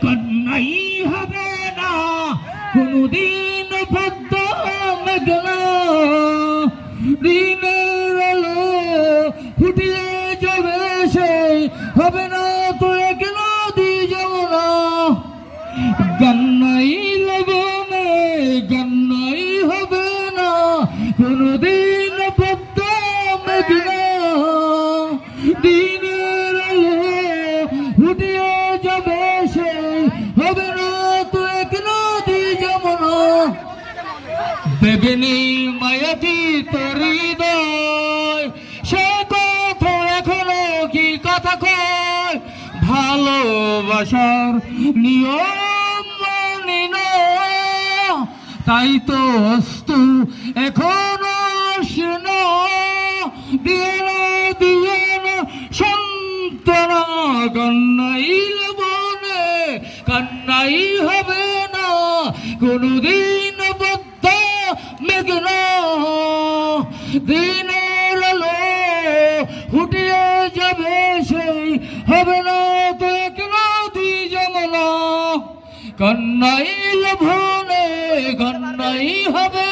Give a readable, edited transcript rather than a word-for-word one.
কান্নাই হবে না কোনদিন পদ্ম মেঘনা, দিনের আলো ফুটিয়ে যাবে সেই হবে না তো এক নদী যমুনা। কান্নাই লগনে কান্নাই হবে না কোনদিন পদ্ম মেঘনা, দিনের আলো ফুটিয়ে যাবে সেই হবে না তো এক নদী যমুনা। বেগনি মায়াতি তোর হৃদয় সে কথা এখনো কি কথা কয়, ভালোবাসার নিয়ম মানি না তাই তো অস্তু এখনো আসে না। দিয়ে না সন্তানা কান্নাই লবনে কান্নাই হবে না কোনদিন বদ্ধ মেঘনা, দিনের আলো ফুটিয়ে যাবে সেই হবে না তো এক নদী যমুনা। কান্নাই লবনে কান্নাই হবে।